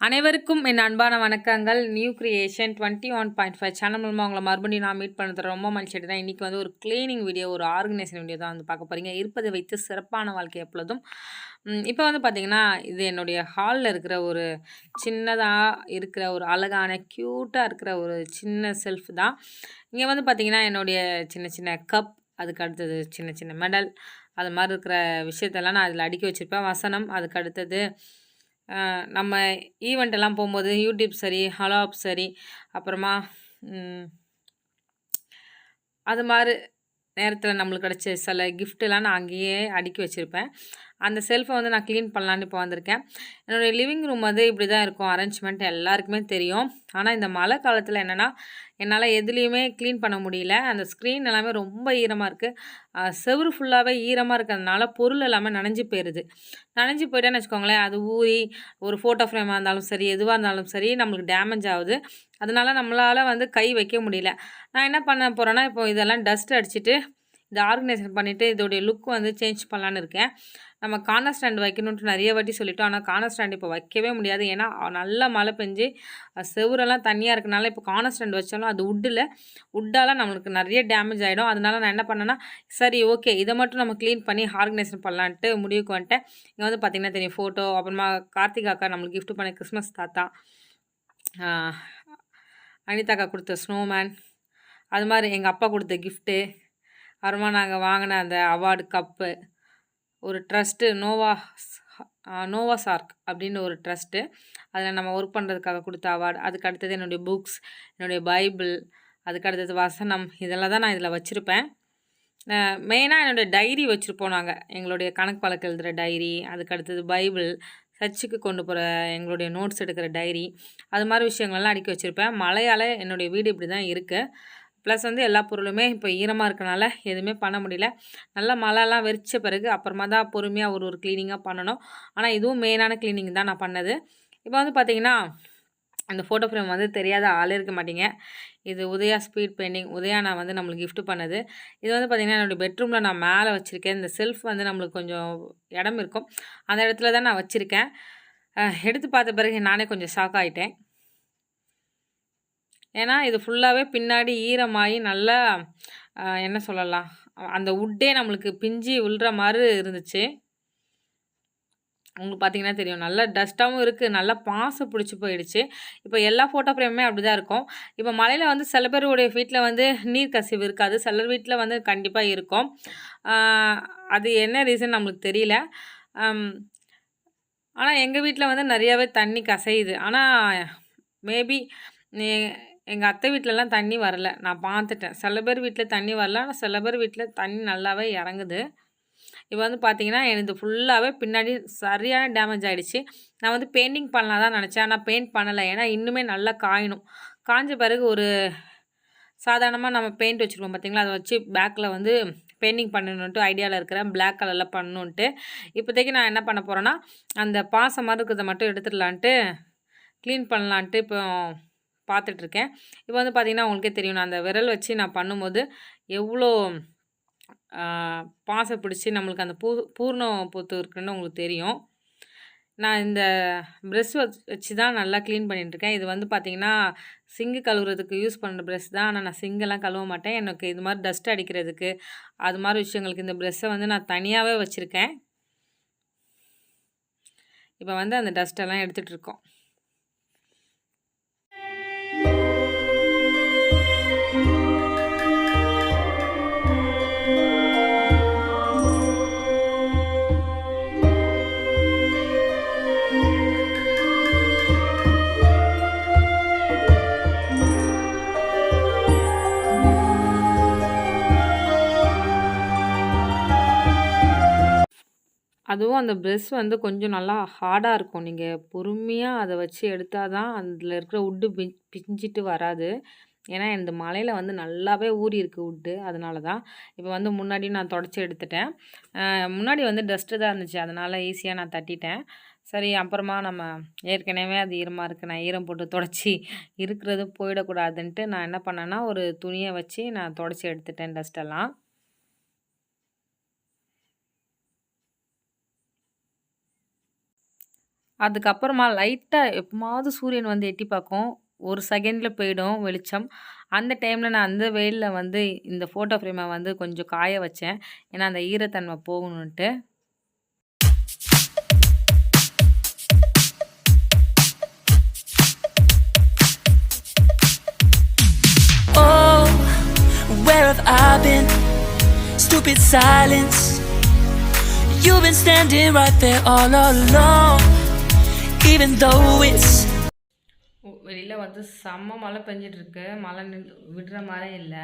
அனைவருக்கும் என் அன்பான வணக்கங்கள். நியூ கிரியேஷன் 21.5 சேனல் மூலமாக உங்களை மறுபடியும் நான் மீட் பண்ணுறது ரொம்ப மகிழ்ச்சி தான். இன்றைக்கி வந்து ஒரு கிளீனிங் வீடியோ, ஒரு ஆர்கனைசேஷன் வீடியோ தான் வந்து பார்க்க போகிறீங்க. இருப்பதை வைத்து சிறப்பான வாழ்க்கை எப்பொழுதும். இப்போ வந்து பார்த்திங்கன்னா, இது என்னுடைய ஹாலில் இருக்கிற ஒரு சின்னதாக இருக்கிற ஒரு அழகான க்யூட்டாக இருக்கிற ஒரு சின்ன செல்ஃப் தான். இங்கே வந்து பார்த்திங்கன்னா, என்னுடைய சின்ன சின்ன கப், அதுக்கு அடுத்தது சின்ன சின்ன மெடல், அது மாதிரி இருக்கிற விஷயத்தெல்லாம் நான் அதில் அடுக்கி வச்சுருப்பேன். வசனம், அதுக்கு அடுத்தது நம்ம ஈவெண்ட் எல்லாம் போகும்போது யூடியூப் சரி, ஹலோ ஆப் சரி, அப்புறமா அது மாதிரி நேரத்தில் நம்மளுக்கு கிடச்ச சில கிஃப்ட்டெல்லாம் நான் அங்கேயே அடுக்கி வச்சுருப்பேன். அந்த செல்ஃபை வந்து நான் க்ளீன் பண்ணலான்னு இப்போ வந்திருக்கேன். என்னுடைய லிவிங் ரூம் வந்து இப்படி தான் இருக்கும், அரேஞ்ச்மெண்ட் எல்லாருக்குமே தெரியும். ஆனால் இந்த மழை காலத்தில் என்னென்னா, என்னால் எதுலேயுமே க்ளீன் பண்ண முடியல. அந்த ஸ்க்ரீன் எல்லாமே ரொம்ப ஈரமாக இருக்குது. செவுரு ஃபுல்லாகவே ஈரமாக இருக்கிறதுனால பொருள் எல்லாமே நனைஞ்சு போயிடுது. நனைஞ்சு போயிட்டேன்னு வச்சுக்கோங்களேன், அது ஊறி ஒரு ஃபோட்டோ ஃப்ரேமாக இருந்தாலும் சரி, எதுவாக இருந்தாலும் சரி, நம்மளுக்கு டேமேஜ் ஆகுது. அதனால நம்மளால் வந்து கை வைக்க முடியல. நான் என்ன பண்ண போகிறேன்னா, இப்போ இதெல்லாம் டஸ்ட் அடிச்சுட்டு இதை ஆர்கனைசேஷன் பண்ணிவிட்டு இதோடைய லுக் வந்து சேஞ்ச் பண்ணலான்னு இருக்கேன். நம்ம கார்னர் ஸ்டாண்ட் வைக்கணுன்ட்டு நிறைய வாட்டி சொல்லிட்டோம். ஆனால் கார்னர் ஸ்டாண்ட் இப்போ வைக்கவே முடியாது. ஏன்னா நல்லா மழை பெஞ்சு செவுரெல்லாம் தண்ணியாக இருக்கனால இப்போ கார்னர் ஸ்டாண்ட் வச்சாலும் அது உட்டால் நம்மளுக்கு நிறைய டேமேஜ் ஆகிடும். அதனால நான் என்ன பண்ணேன்னா, சரி ஓகே, இதை மட்டும் நம்ம க்ளீன் பண்ணி ஆர்கனைசேஷன் பண்ணலான்ட்டு முடிவுக்கு வந்துட்டேன். இங்கே வந்து பார்த்திங்கன்னா தெரியும் ஃபோட்டோ, அப்புறமா கார்த்திகா அக்கா நம்மளுக்கு கிஃப்ட் பண்ண கிறிஸ்மஸ் தாத்தா, அனிதாக்கா கொடுத்த ஸ்னோமேன், அது மாதிரி எங்கள் அப்பா கொடுத்த கிஃப்ட்டு, அப்புறமா நாங்கள் வாங்கின அந்த அவார்டு கப்பு, ஒரு ட்ரஸ்ட்டு நோவா சார்க் அப்படின்னு ஒரு ட்ரஸ்ட்டு, அதில் நம்ம ஒர்க் பண்ணுறதுக்காக கொடுத்த அவார்டு. அதுக்கு அடுத்தது என்னுடைய புக்ஸ், என்னுடைய பைபிள், அதுக்கு அடுத்தது வசனம், இதெல்லாம் தான் நான் இதில் வச்சுருப்பேன். மெயினாக என்னுடைய டைரி வச்சுருப்போம் நாங்கள், எங்களுடைய கணக்கு வழக்கு எழுதுகிற டைரி, அதுக்கு அடுத்தது பைபிள், சர்ச்சுக்கு கொண்டு போகிற எங்களுடைய நோட்ஸ் எடுக்கிற டைரி, அது மாதிரி விஷயங்கள்லாம் அடுக்கி வச்சுருப்பேன். மழையால் என்னுடைய வீடு இப்படி தான் இருக்குது. ப்ளஸ் வந்து எல்லா பொருளுமே இப்போ ஈரமாக இருக்கனால எதுவுமே பண்ண முடியல. நல்லா மழைலாம் வெறிச்ச பிறகு அப்புறமா தான் பொறுமையாக ஒரு க்ளீனிங்காக பண்ணணும். ஆனால் இதுவும் மெயினான க்ளீனிங் தான் நான் பண்ணது. இப்போ வந்து பார்த்திங்கன்னா, அந்த ஃபோட்டோ ஃப்ரேம் வந்து தெரியாத ஆளே இருக்க மாட்டீங்க. இது உதயா ஸ்பீட் பெயிண்டிங். உதயா நான் வந்து நம்மளுக்கு கிஃப்ட் பண்ணது. இது வந்து பார்த்திங்கன்னா, என்னுடைய பெட்ரூமில் நான் மேலே வச்சுருக்கேன். இந்த செல்ஃப் வந்து நம்மளுக்கு கொஞ்சம் இடம் இருக்கும், அந்த இடத்துல தான் நான் வச்சுருக்கேன். எடுத்து பார்த்த பிறகு நானே கொஞ்சம் ஷாக் ஆகிட்டேன். ஏன்னா இது ஃபுல்லாகவே பின்னாடி ஈரமாகி நல்லா என்ன சொல்லலாம், அந்த உட்டே நம்மளுக்கு பிஞ்சு விழுற மாதிரி இருந்துச்சு. உங்களுக்கு பார்த்தீங்கன்னா தெரியும், நல்லா டஸ்ட்டாகவும் இருக்குது, நல்லா பாசம் பிடிச்சி போயிடுச்சு. இப்போ எல்லா ஃபோட்டோ ஃப்ரேமுமே அப்படி தான் இருக்கும். இப்போ மழையில் வந்து சில பேருடைய வீட்டில் வந்து நீர் கசிவு இருக்காது, சிலர் வீட்டில் வந்து கண்டிப்பாக இருக்கும். அது என்ன ரீசன் நம்மளுக்கு தெரியல. ஆனால் எங்கள் வீட்டில் வந்து நிறையாவே தண்ணி கசையுது. ஆனால் மேபி எங்கள் அத்தை வீட்டிலலாம் தண்ணி வரல, நான் பார்த்துட்டேன். சில பேர் வீட்டில் தண்ணி வரல, ஆனால் சில பேர் வீட்டில் தண்ணி நல்லாவே இறங்குது. இப்போ வந்து பார்த்திங்கன்னா, எனக்கு ஃபுல்லாகவே பின்னாடி சரியான டேமேஜ் ஆகிடுச்சு. நான் வந்து பெயிண்டிங் பண்ணலாம் தான் நினச்சேன், ஆனால் பெயிண்ட் பண்ணலை. ஏன்னா இன்னுமே நல்லா காயணும். காய்ஞ்ச பிறகு ஒரு சாதாரணமாக நம்ம பெயிண்ட் வச்சுருக்கோம் பார்த்திங்களா, அதை வச்சு பேக்கில் வந்து பெயிண்டிங் பண்ணணுன்ட்டு ஐடியாவில் இருக்கிறேன். பிளாக் கலரில் பண்ணணுன்ட்டு. இப்போதைக்கு நான் என்ன பண்ண போகிறேன்னா, அந்த பாசம் மாதிரி இருக்கிறத மட்டும் எடுத்துடலான்ட்டு க்ளீன் பண்ணலான்ட்டு இப்போ பார்த்துட்ருக்கேன். இப்போ வந்து பார்த்திங்கன்னா, உங்களுக்கே தெரியும், நான் அந்த விரல் வச்சு நான் பண்ணும்போது எவ்வளோ பாசம் பிடிச்சி நம்மளுக்கு அந்த பூர்ணம் பூத்து இருக்குன்னு உங்களுக்கு தெரியும். நான் இந்த ப்ரெஷ் வச்சு தான் நல்லா க்ளீன் பண்ணிட்டுருக்கேன். இது வந்து பார்த்திங்கன்னா, சிங்கு கழுவுறதுக்கு யூஸ் பண்ணுற ப்ரெஷ் தான். ஆனால் நான் சிங்கெல்லாம் கழுவ மாட்டேன். எனக்கு இது மாதிரி டஸ்ட் அடிக்கிறதுக்கு, அது மாதிரி விஷயங்களுக்கு இந்த ப்ரெஷ்ஷை வந்து நான் தனியாகவே வச்சுருக்கேன். இப்போ வந்து அந்த டஸ்ட்டெல்லாம் எடுத்துகிட்ருக்கோம். அதுவும் அந்த ப்ரெஷ் வந்து கொஞ்சம் நல்லா ஹார்டாக இருக்கும். நீங்கள் பொறுமையாக அதை வச்சு எடுத்தால் தான் அதில் இருக்கிற உட்டு பிஞ்சிட்டு வராது. ஏன்னா இந்த மழையில் வந்து நல்லாவே ஊறி இருக்குது வுட்டு, அதனால தான். இப்போ வந்து முன்னாடி நான் தொடச்சி எடுத்துட்டேன். முன்னாடி வந்து டஸ்ட்டு தான் இருந்துச்சு, அதனால் ஈஸியாக நான் தட்டிட்டேன். சரி அப்புறமா நம்ம ஏற்கனவே அது ஈரமாக இருக்குது, நான் ஈரம் போட்டு தொடச்சி இருக்கிறது போயிடக்கூடாதுன்ட்டு நான் என்ன பண்ணேன்னா ஒரு துணியை வச்சு நான் தொடச்சி எடுத்துட்டேன் டஸ்ட்டெல்லாம். அதுக்கப்புறமா லைட்டாக எப்போமாவது சூரியன் வந்து எட்டி பார்க்கும், ஒரு செகண்டில் போயிடும் வெளிச்சம். அந்த டைமில் நான் அந்த வெயிலில் வந்து இந்த ஃபோட்டோ ஃப்ரேமை வந்து கொஞ்சம் காய வச்சேன், ஏன்னா அந்த ஈரத்தன்மை போகணுன்ட்டு. Where have I been? Stupid silence. You've been standing right there all along. Even though it's வெளியில் வந்து செம்ம மழை பெஞ்சிட்ருக்கு, மழை விடுற மாதிரி இல்லை.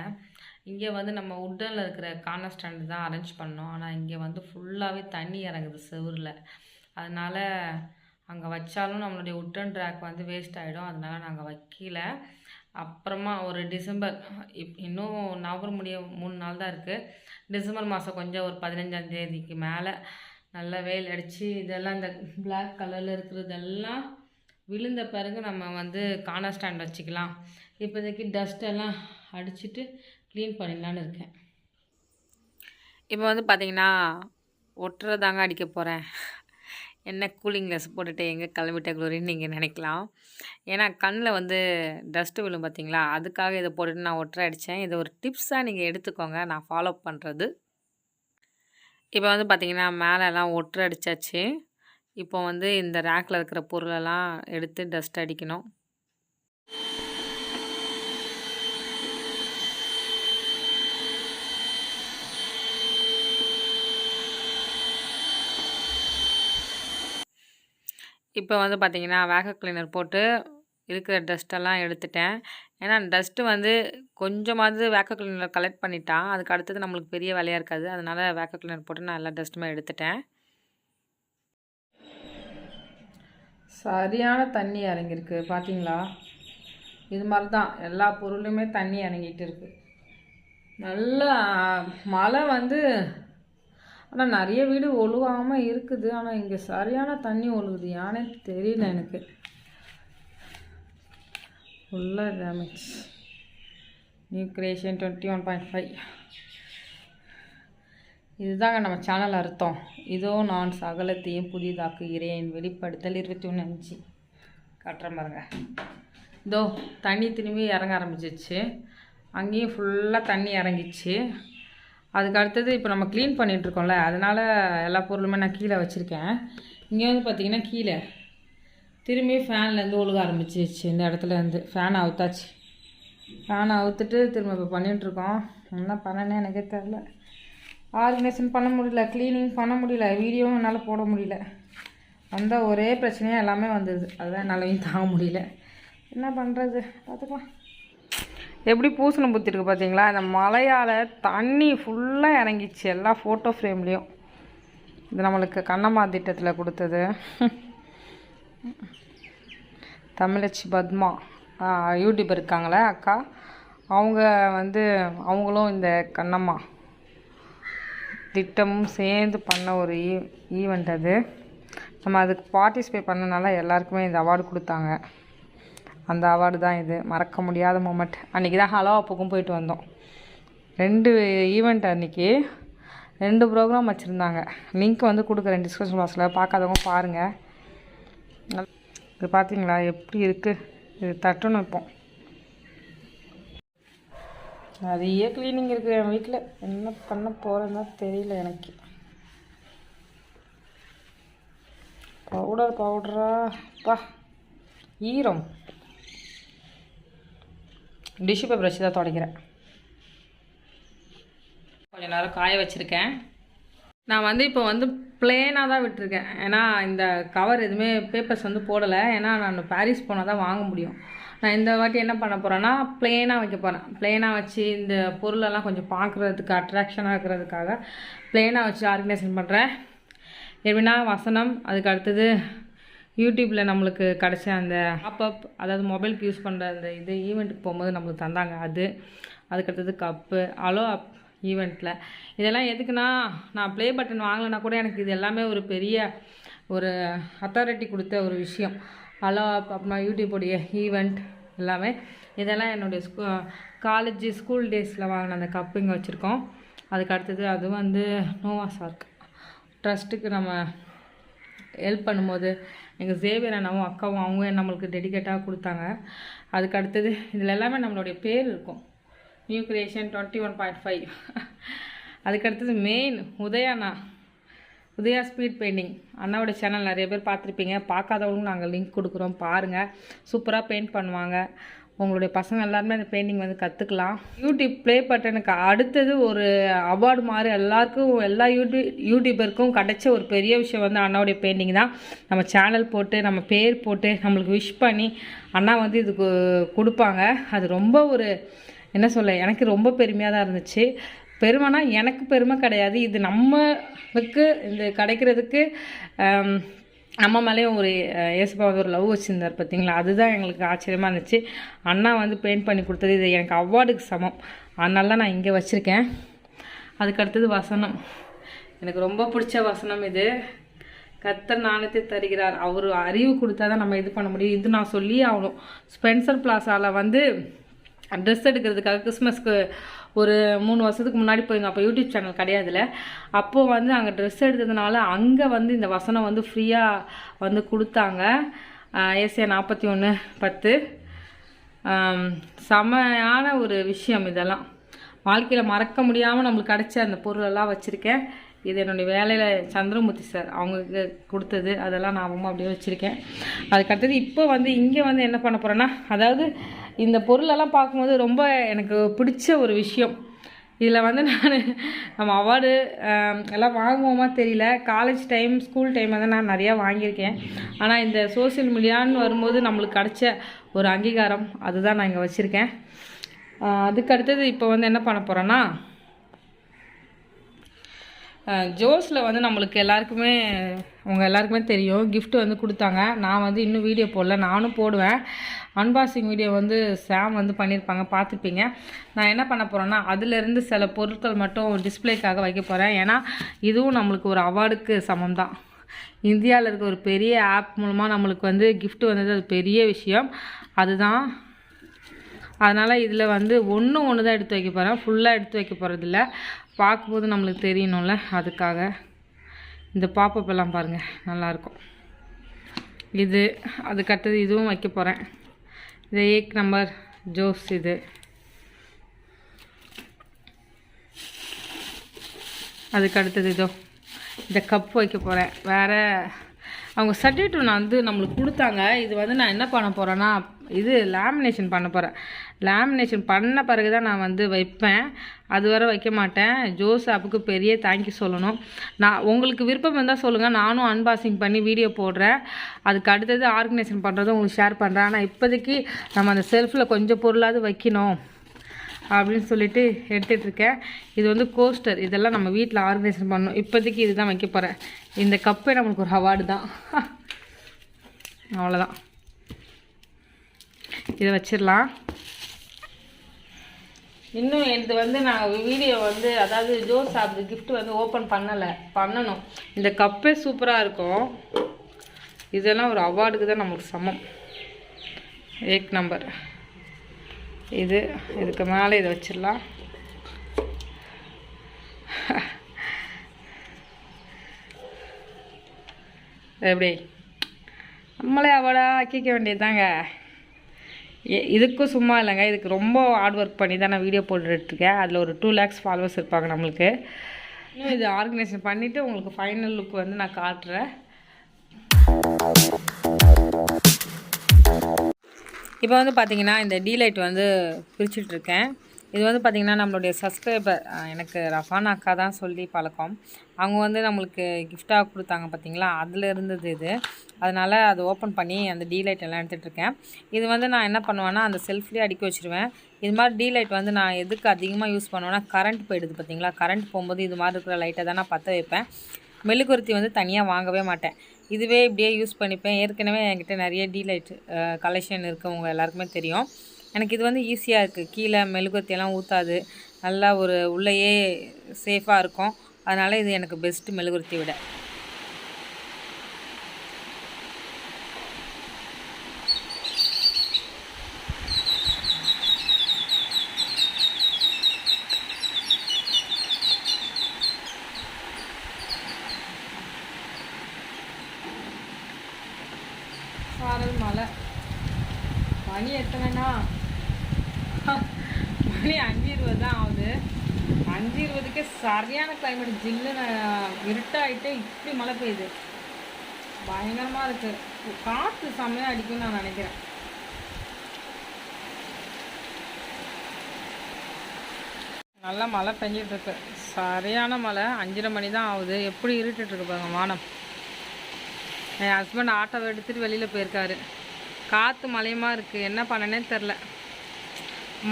இங்கே வந்து நம்ம உட்டனில் இருக்கிற கார்னர் ஸ்டாண்டு தான் அரேஞ்ச் பண்ணோம், ஆனால் இங்கே வந்து ஃபுல்லாகவே தண்ணி இறங்குது செவுரில். அதனால் அங்கே வச்சாலும் நம்மளுடைய உட்டன் ட்ராக் வந்து வேஸ்ட் ஆகிடும், அதனால் நாங்கள் வைக்கல. அப்புறமா ஒரு டிசம்பர் இன்னும் நவம்பர் முடிய 3 நாள் தான் இருக்குது. டிசம்பர் மாதம் கொஞ்சம் ஒரு 15ஆம் தேதிக்கு மேலே நல்லா வெயில் அடித்து இதெல்லாம் இந்த பிளாக் கலரில் இருக்கிறதெல்லாம் விழுந்த பிறகு நம்ம வந்து கார்னர் ஸ்டாண்ட் வச்சுக்கலாம். இப்போதைக்கு டஸ்ட்டெல்லாம் அடிச்சுட்டு க்ளீன் பண்ணிடலான்னு இருக்கேன். இப்போ வந்து பார்த்திங்கன்னா ஒட்டுறதாங்க அடிக்க போகிறேன். என்ன கூலிங் கிளாஸ் போட்டுட்டு எங்கே கிளம்பிட்ட குளோரின்னு நீங்கள் நினைக்கலாம். ஏன்னா கண்ணில் வந்து டஸ்ட்டு விழும் பார்த்தீங்களா, அதுக்காக இதை போட்டுட்டு நான் ஒட்டுற அடித்தேன். இதை ஒரு டிப்ஸாக நீங்கள் எடுத்துக்கோங்க, நான் ஃபாலோ பண்ணுறது. இப்போ வந்து பார்த்திங்கன்னா மேலெல்லாம் ஒட்டுற அடித்தாச்சு. இப்போ வந்து இந்த ரேக்கில் இருக்கிற பொருளெல்லாம் எடுத்து டஸ்ட் அடிக்கணும். இப்போ வந்து பார்த்திங்கன்னா வேக்யூம் கிளீனர் போட்டு இருக்கிற டஸ்ட்டெல்லாம் எடுத்துட்டேன். ஏன்னா டஸ்ட்டு வந்து கொஞ்சமாவது வேக்யூம் கிளீனர் கலெக்ட் பண்ணிட்டா அதுக்கு அடுத்தது நம்மளுக்கு பெரிய வேலையாக இருக்காது. அதனால் வேக்யூம் கிளீனர் போட்டு நான் எல்லா டஸ்ட்டுமே எடுத்துட்டேன். சரியான தண்ணி இறங்கியிருக்கு பார்த்தீங்களா, இது மாதிரி தான் எல்லா பொருளுமே தண்ணி இறங்கிட்டு இருக்கு. நல்லா மழை வந்து ஆனால் நிறைய வீடு ஒழுகாமல் இருக்குது, ஆனால் இங்கே சரியான தண்ணி ஒழுகுது, யானே தெரியல எனக்கு. ஃபுல்லாக டேமேஜ். New creation 21.5. இதுதாங்க நம்ம சேனல் அர்த்தம். இதோ நான் சகலத்தையும் புதிதாக்குகிறேன், வெளிப்படுத்தல் 21:5 காட்டுறேன் பாருங்க. இதோ தண்ணி திரும்பி இறங்க ஆரம்பிச்சிச்சு, அங்கேயும் ஃபுல்லாக தண்ணி இறங்கிச்சு. அதுக்கு அடுத்தது இப்போ நம்ம க்ளீன் பண்ணிகிட்ருக்கோம்ல, அதனால் எல்லா பொருளுமே நான் கீழே வச்சுருக்கேன். இங்கே வந்து பார்த்திங்கன்னா கீழே திரும்பி ஃபேன்லேருந்து ஒழுக ஆரம்பிச்சிச்சு. இந்த இடத்துல இருந்து ஃபேனை அவுத்தாச்சு. ஃபேனை அவுத்துட்டு திரும்ப இப்போ பண்ணிகிட்ருக்கோம். என்ன பண்ணனே எனக்கே தெரில. ஆர்கனைசேஷன் பண்ண முடியல, க்ளீனிங் பண்ண முடியல, வீடியோவும் என்னால் போட முடியல. வந்த ஒரே பிரச்சனையாக எல்லாமே வந்தது, அதுதான் என்னாலையும் தாங்க முடியல. என்ன பண்ணுறது பார்த்துக்கலாம். எப்படி பூசணம் பூத்திருக்கு பார்த்தீங்களா, இந்த மழையால் தண்ணி ஃபுல்லாக இறங்கிச்சு எல்லா ஃபோட்டோ ஃப்ரேம்லேயும். இது நம்மளுக்கு கண்ணம்மா திட்டத்தில் கொடுத்தது. தமிழச்சி பத்மா யூடியூபர் இருக்காங்களே அக்கா, அவங்க வந்து அவங்களும் இந்த கண்ணம்மா திட்டமும் சேர்ந்து பண்ண ஒரு ஈவெண்ட் அது. நம்ம அதுக்கு பார்ட்டிசிபேட் பண்ணனால எல்லாருக்குமே இந்த அவார்டு கொடுத்தாங்க. அந்த அவார்டு தான் இது, மறக்க முடியாத மூமெண்ட். அன்றைக்கி தான் ஹலோ அப்புக்கும் போயிட்டு வந்தோம். 2 ஈவெண்ட் அன்றைக்கி 2 ப்ரோக்ராம் வச்சுருந்தாங்க. லிங்க் வந்து கொடுக்குறேன் டிஸ்கஷன் பாக்ஸில், பார்க்காதவங்க பாருங்கள். இது பார்த்தீங்களா எப்படி இருக்குது, இது தட்டணும். இப்போ நிறைய க்ளீனிங் இருக்குது என் வீட்டில், என்ன பண்ண போகிறேன்னா தெரியல எனக்கு. பவுடரா ஈரம். டிஷ்யூ பேப்பர் வச்சு தான் துடைக்கிறேன். கொஞ்சம் நேரம் காய வச்சுருக்கேன். நான் வந்து இப்போ வந்து ப்ளேனாக தான் விட்டுருக்கேன், ஏன்னா இந்த கவர் எதுவுமே பேப்பர்ஸ் வந்து போடலை. ஏன்னா நான் பாரிஸ் போனால் தான் வாங்க முடியும். நான் இந்த வாட்டி என்ன பண்ண போகிறேன்னா ப்ளேனாக வைக்க போகிறேன். ப்ளேனாக வச்சு இந்த பொருளெல்லாம் கொஞ்சம் பார்க்குறதுக்கு அட்ராக்ஷனாக இருக்கிறதுக்காக ப்ளேனாக வச்சு ஆர்கனைசேஷன் பண்ணுறேன். எப்படின்னா வசனம், அதுக்கு அடுத்தது யூடியூப்பில் நம்மளுக்கு கிடச்ச அந்த பாப்பப், அதாவது மொபைலுக்கு யூஸ் பண்ணுற அந்த இது ஈவெண்ட்டுக்கு போகும்போது நம்மளுக்கு தந்தாங்க. அதுக்கடுத்தது கப்பு அலோ அப் ஈவெண்ட்டில். இதெல்லாம் எதுக்குன்னா, நான் ப்ளே பட்டன் வாங்கலைன்னா கூட எனக்கு இது எல்லாமே ஒரு பெரிய ஒரு அத்தாரிட்டி கொடுத்த ஒரு விஷயம். அலோ அப் அப்புறமா யூடியூபுடைய ஈவெண்ட் எல்லாமே இதெல்லாம் என்னுடைய காலேஜ் ஸ்கூல் டேஸில் வாங்கின அந்த கப்பு இங்கே வச்சுருக்கோம். அதுக்கு அடுத்தது அது வந்து நோவா சார்க் ட்ரஸ்ட்டுக்கு நம்ம ஹெல்ப் பண்ணும்போது எங்கள் சேவியர் அண்ணாவும் அக்காவும் அவங்க நம்மளுக்கு டெடிகேட்டாக கொடுத்தாங்க. அதுக்கு அடுத்தது இதில் எல்லாமே நம்மளுடைய பேர் இருக்கும். New creation 21.5. அதுக்கடுத்தது மெயின் உதயா ஸ்பீட் பெயிண்டிங் அண்ணாவோட சேனல் நிறைய பேர் பார்த்துருப்பீங்க. பார்க்காதவங்களும் நாங்கள் லிங்க் கொடுக்குறோம், பாருங்கள். சூப்பராக பெயிண்ட் பண்ணுவாங்க. உங்களுடைய பசங்க எல்லாருமே அந்த பெயிண்டிங் வந்து கற்றுக்கலாம். யூடியூப் ப்ளே பட்டனுக்கு அடுத்தது ஒரு அவார்டு மாதிரி எல்லா யூடியூபருக்கும் கிடைச்ச ஒரு பெரிய விஷயம் வந்து அண்ணாவுடைய பெயிண்டிங் தான். நம்ம சேனல் போட்டு நம்ம பேர் போட்டு நம்மளுக்கு விஷ் பண்ணி அண்ணா வந்து இதுக்கு கொடுப்பாங்க. அது ரொம்ப ஒரு என்ன சொல்ல, எனக்கு ரொம்ப பெருமையாக தான் இருந்துச்சு. பெருமைனா எனக்கு பெருமை கிடையாது, இது நம்மளுக்கு இந்த கிடைக்கிறதுக்கு நம்ம மேலேயும் ஒரு ஏசப்பா வந்து ஒரு லவ் வச்சுருந்தார் பார்த்தீங்களா, அதுதான் எங்களுக்கு ஆச்சரியமாக இருந்துச்சு. அண்ணா வந்து பெயிண்ட் பண்ணி கொடுத்தது இது எனக்கு அவார்டுக்கு சமம். அதனால தான் நான் இங்கே வச்சுருக்கேன். அதுக்கடுத்தது வசனம், எனக்கு ரொம்ப பிடிச்ச வசனம் இது. கர்த்தர் ஞானத்தை தருகிறார், அவர் அறிவு கொடுத்தா தான் நம்ம இது பண்ண முடியும். இது நான் சொல்லி ஆகணும். ஸ்பென்சர் பிளாஸாவில் வந்து ட்ரெஸ் எடுக்கிறதுக்காக கிறிஸ்மஸ்க்கு ஒரு 3 வருஷத்துக்கு முன்னாடி போயிருங்க. அப்போ யூடியூப் சேனல் கிடையாதுல. அப்போது வந்து அங்கே ட்ரெஸ் எடுத்ததுனால அங்கே வந்து இந்த வசனம் வந்து ஃப்ரீயாக வந்து கொடுத்தாங்க. ஏசியா 41:10. செமையான ஒரு விஷயம். இதெல்லாம் வாழ்க்கையில் மறக்க முடியாமல் நம்மளுக்கு கிடைச்ச அந்த பொருளெல்லாம் வச்சுருக்கேன். இது என்னுடைய வேலையில் சந்திரமூர்த்தி சார் அவங்களுக்கு கொடுத்தது, அதெல்லாம் நான் ரொம்ப அப்படியே வச்சுருக்கேன். அதுக்கடுத்தது இப்போ வந்து இங்கே வந்து என்ன பண்ண போகிறேன்னா, அதாவது இந்த பொருளெல்லாம் பார்க்கும்போது ரொம்ப எனக்கு பிடிச்ச ஒரு விஷயம். இதில் வந்து நம்ம அவார்டு எல்லாம் வாங்குவோமா தெரியல. காலேஜ் டைம் ஸ்கூல் டைம் வந்து நான் நிறையா வாங்கியிருக்கேன். ஆனால் இந்த சோசியல் மீடியான்னு வரும்போது நம்மளுக்கு கிடைச்ச ஒரு அங்கீகாரம், அதுதான் நான் இங்கே வச்சுருக்கேன். அதுக்கடுத்தது இப்போ வந்து என்ன பண்ண போகிறேன்னா, ஜோஸில் வந்து நம்மளுக்கு எல்லாருக்குமே தெரியும், கிஃப்ட் வந்து கொடுத்தாங்க. நான் வந்து இன்னும் வீடியோ போடல, நானும் போடுவேன். அன்பாக்சிங் வீடியோ வந்து சாம் வந்து பண்ணியிருப்பாங்க, பார்த்துருப்பீங்க. நான் என்ன பண்ண போகிறேன்னா, அதிலேருந்து சில பொருட்கள் மட்டும் டிஸ்பிளேக்காக வைக்க போகிறேன். ஏன்னா இதுவும் நம்மளுக்கு ஒரு அவார்டுக்கு சமம் தான். இந்தியாவில் இருக்க ஒரு பெரிய ஆப் மூலமாக நம்மளுக்கு வந்து கிஃப்ட் வந்தது, அது பெரிய விஷயம். அதுதான். அதனால் இதில் வந்து ஒன்று தான் எடுத்து வைக்க போகிறேன், ஃபுல்லாக எடுத்து வைக்க போகிறதில்ல. பார்க்கும்போது நம்மளுக்கு தெரியணும்ல, அதுக்காக. இந்த பாப்பப் எல்லாம் பாருங்கள், நல்லாயிருக்கும் இது. அதுக்கடுத்தது இதுவும் வைக்க போகிறேன். இது 1 நம்பர் ஜோஸ். இது அதுக்கடுத்தது இதோ இந்த கப் வைக்க போகிறேன். வேறு அவங்க சர்டிஃபிகேட் நான் வந்து நம்மளுக்கு கொடுத்தாங்க. இது வந்து நான் என்ன பண்ண போகிறேன்னா, இது லேமினேஷன் பண்ண போகிறேன். லேமினேஷன் பண்ண பிறகு தான் நான் வந்து வைப்பேன், அது வரை வைக்க மாட்டேன். ஜோஸ் ஆப்புக்கு பெரிய தேங்க்யூ சொல்லணும். நான் உங்களுக்கு விருப்பம் இருந்தால் சொல்லுங்கள், நானும் அன்பாக்சிங் பண்ணி வீடியோ போடுறேன். அதுக்கு அடுத்தது ஆர்கனைசேஷன் பண்ணுறதும் உங்களுக்கு ஷேர் பண்ணுறேன். ஆனால் இப்போதைக்கு நம்ம அந்த செல்ஃபில் கொஞ்சம் பொருளாவது வைக்கணும் அப்படின்னு சொல்லிட்டு எடுத்துகிட்ருக்கேன். இது வந்து கோஸ்டர், இதெல்லாம் நம்ம வீட்டில் ஆர்கனைசேஷன் பண்ணணும். இப்போதைக்கு இது தான் வைக்க போகிறேன். இந்த கப்பே நம்மளுக்கு ஒரு அவார்டு தான். அவ்வளோதான், இதை வச்சிடலாம். இன்னும் இது வந்து நான் வீடியோ வந்து, அதாவது ஜோஸ் ஆப்புக்கு கிஃப்ட் வந்து ஓப்பன் பண்ணணும். இந்த கப்பே சூப்பராக இருக்கும். இதெல்லாம் ஒரு அவார்டுக்கு தான் நம்மளுக்கு சமம். 1 நம்பர் இதுக்கு மேலே இதை வச்சிடலாம். எப்படி நம்மளே அவார்டாக ஆக்கிக்க வேண்டியதுதாங்க. இதுக்கும் சும்மா இல்லைங்க, இதுக்கு ரொம்ப ஹார்ட் ஒர்க் பண்ணி தான் நான் வீடியோ போட்டுட்ருக்கேன். அதில் ஒரு 2 lakhs ஃபாலோவர்ஸ் இருப்பாங்க நம்மளுக்கு. இன்னும் இது ஆர்கனைசேஷன் பண்ணிவிட்டு உங்களுக்கு ஃபைனல் லுக் வந்து நான் காட்டுறேன். இப்போ வந்து பார்த்திங்கன்னா இந்த டீலைட் வந்து பிரிச்சுட்ருக்கேன். இது வந்து பார்த்திங்கன்னா நம்மளுடைய சப்ஸ்கிரைபர், எனக்கு ரஃபான் அக்கா தான் சொல்லி பழக்கம். அவங்க வந்து நம்மளுக்கு கிஃப்டாக கொடுத்தாங்க பார்த்திங்களா, அதில் இருந்தது இது. அதனால் அதை ஓப்பன் பண்ணி அந்த டீலைட் எல்லாம் எடுத்துகிட்ருக்கேன். இது வந்து நான் என்ன பண்ணுவேன்னா, அந்த செல்ஃப்லேயே அடுக்கி வச்சுருவேன். இது மாதிரி டீலைட் வந்து நான் எதுக்கு அதிகமாக யூஸ் பண்ணுவேன்னா, கரண்ட் போயிடுது பார்த்திங்களா, கரண்ட் போகும்போது இது மாதிரி இருக்கிற லைட்டை தான் நான் பற்ற வைப்பேன். மெழுகுவர்த்தி வந்து தனியாக வாங்கவே மாட்டேன். இதுவே இப்படியே யூஸ் பண்ணிப்பேன். ஏற்கனவே என்கிட்ட நிறைய டீலைட் கலெக்ஷன் இருக்கவங்க எல்லாருக்குமே தெரியும். எனக்கு இது வந்து ஈஸியாக இருக்குது. கீழே மெழுகுவர்த்தியெல்லாம் ஊற்றாது, நல்லா ஒரு உள்ளேயே சேஃபாக இருக்கும். அதனால் இது எனக்கு பெஸ்ட்டு மெழுகுவர்த்தி விட. சாரல் மலை மணி எத்தனைனா மணி 5:20 தான் ஆகுது. 5:20க்கே சரியான கிளைமேட், ஜில்லுன்னு இருட்டாயிட்டு இப்படி மழை பெய்யுது. பயங்கரமாக இருக்குது. காற்று செம்மையாக அடிக்கும்னு நான் நினைக்கிறேன். நல்லா மழை பெஞ்சிட்ருக்கு, சரியான மழை. 5:30 மணி தான் ஆகுது. எப்படி இருட்டுருக்கு பாருங்க வானம். என் ஹஸ்பண்ட் ஆட்டோவை எடுத்துகிட்டு வெளியில் போயிருக்காரு. காற்று மழையுமா இருக்குது, என்ன பண்ணனே தெரில.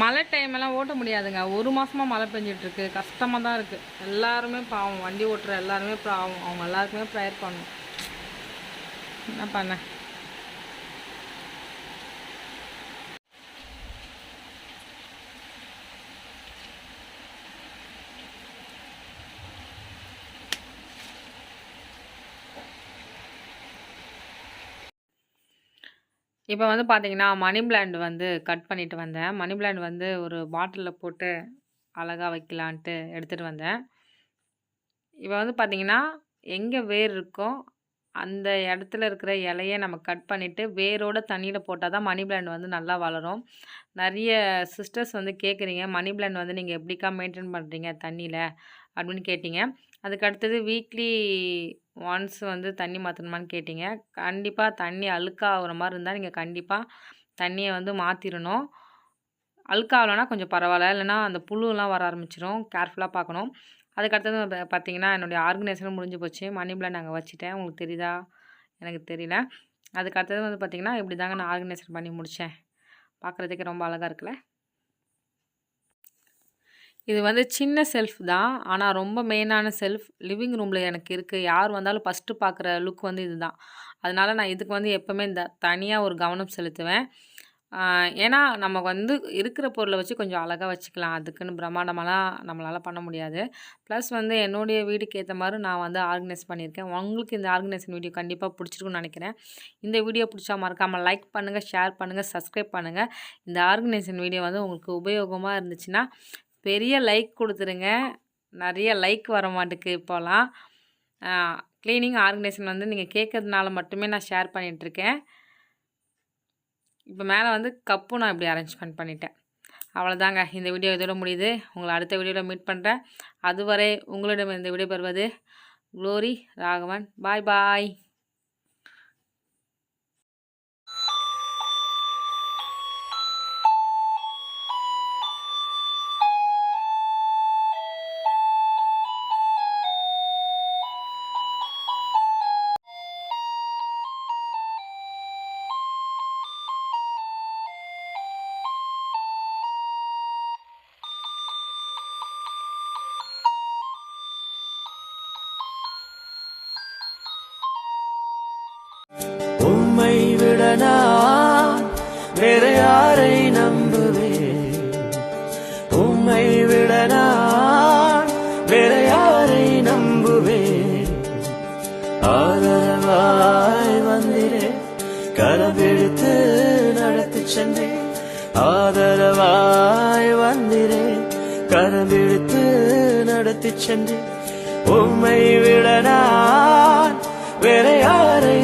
மழை டைமெல்லாம் ஓட்ட முடியாதுங்க. 1 மாதமாக மழை பெஞ்சிட்ருக்கு, கஷ்டமாக தான் இருக்குது. எல்லாருமே பாவம், வண்டி ஓட்டுற எல்லாருமே பாவம். அவங்க எல்லாருக்குமே ப்ரேயர் பண்ணணும். என்ன பண்ண. இப்போ வந்து பார்த்தீங்கன்னா, மணி பிளான்ட் வந்து கட் பண்ணிட்டு வந்தேன். மணி பிளான்ட் வந்து ஒரு பாட்டிலில் போட்டு அழகா வைக்கலான்ட்டு எடுத்துகிட்டு வந்தேன். இப்போ வந்து பார்த்தீங்கன்னா, எங்கே வேர் இருக்கோ அந்த இடத்துல இருக்கிற இலைய நம்ம கட் பண்ணிவிட்டு வேரோட தண்ணியில் போட்டால் தான் மணி பிளான்ட் வந்து நல்லா வளரும். நிறைய சிஸ்டர்ஸ் வந்து கேட்குறீங்க, மணி பிளான்ட் வந்து நீங்கள் எப்படிக்கா மெயின்டைன் பண்ணுறீங்க தண்ணியில் அப்படின்னு கேட்டிங்க. அதுக்கு அடுத்தது வீக்லி ஒன்ஸ் வந்து தண்ணி மாற்றணுமான்னு கேட்டிங்க. கண்டிப்பாக தண்ணி அழுக்காகிற மாதிரி இருந்தால் நீங்கள் கண்டிப்பாக தண்ணியை வந்து மாற்றிடணும். அழுக்காகலைன்னா கொஞ்சம் பரவாயில்ல, இல்லைனா அந்த புழுலாம் வர ஆரம்பிச்சிடும். கேர்ஃபுல்லாக பார்க்கணும். அதுக்கு அடுத்தது பார்த்தீங்கன்னா, என்னுடைய ஆர்கனைசேஷன் முடிஞ்சு போச்சு. மணி பிளான்ட் அங்கே வச்சுட்டேன். உங்களுக்கு தெரியுதா எனக்கு தெரியல. அதுக்கு அடுத்தது வந்து பார்த்திங்கன்னா, இப்படி தாங்க நான் ஆர்கனைசேஷன் பண்ணி முடித்தேன். பார்க்குறதுக்கே ரொம்ப அழகாக இருக்குல்ல. இது வந்து சின்ன செல்ஃப் தான், ஆனால் ரொம்ப மெயினான செல்ஃப் லிவிங் ரூமில் எனக்கு இருக்குது. யார் வந்தாலும் ஃபஸ்ட்டு பார்க்குற லுக் வந்து இது தான். அதனால் நான் இதுக்கு வந்து எப்போவுமே தனியாக ஒரு கவனம் செலுத்துவேன். ஏன்னா நமக்கு வந்து இருக்கிற பொருளை வச்சு கொஞ்சம் அழகாக வச்சுக்கலாம். அதுக்குன்னு பிரம்மாண்டமாலாம் நம்மளால் பண்ண முடியாது. ப்ளஸ் வந்து என்னுடைய வீடுக்கு ஏற்ற மாதிரி நான் வந்து ஆர்கனைஸ் பண்ணியிருக்கேன். உங்களுக்கு இந்த ஆர்கனைசேஷன் வீடியோ கண்டிப்பாக பிடிச்சிருக்குன்னு நினைக்கிறேன். இந்த வீடியோ பிடிச்சா மறக்காமல் லைக் பண்ணுங்கள், ஷேர் பண்ணுங்கள், சப்ஸ்கிரைப் பண்ணுங்கள். இந்த ஆர்கனைசேஷன் வீடியோ வந்து உங்களுக்கு உபயோகமாக இருந்துச்சுன்னா பெரிய லைக் கொடுத்துருங்க. நிறைய லைக் வர மாட்டுக்கு இப்போலாம். க்ளீனிங் ஆர்கனைசேஷன் வந்து நீங்கள் கேட்கறதுனால மட்டுமே நான் ஷேர் பண்ணிகிட்ருக்கேன். இப்போ மேலே வந்து கப்பும் நான் இப்படி அரேஞ்ச்மெண்ட் பண்ணிட்டேன். அவ்வளோதாங்க, இந்த வீடியோ இதோட முடியுது. உங்களை அடுத்த வீடியோவில் மீட் பண்ணுறேன். அதுவரை உங்களிடம் இந்த விடைபெறுவது க்ளோரி ராகவன். பாய் பாய். உம்மை விட நான் வேற யாரை நம்புவேன்? உம்மை விட நான் வேற யாரை நம்புவேன்? ஆதரவாய் வந்திரே, கரவெடுத்து நடத்தி சென்றேன். ஆதரவாய் வந்திரே, கரவெடுத்து நடத்தி சென்றேன். உம்மை விட நான் வேற யாரை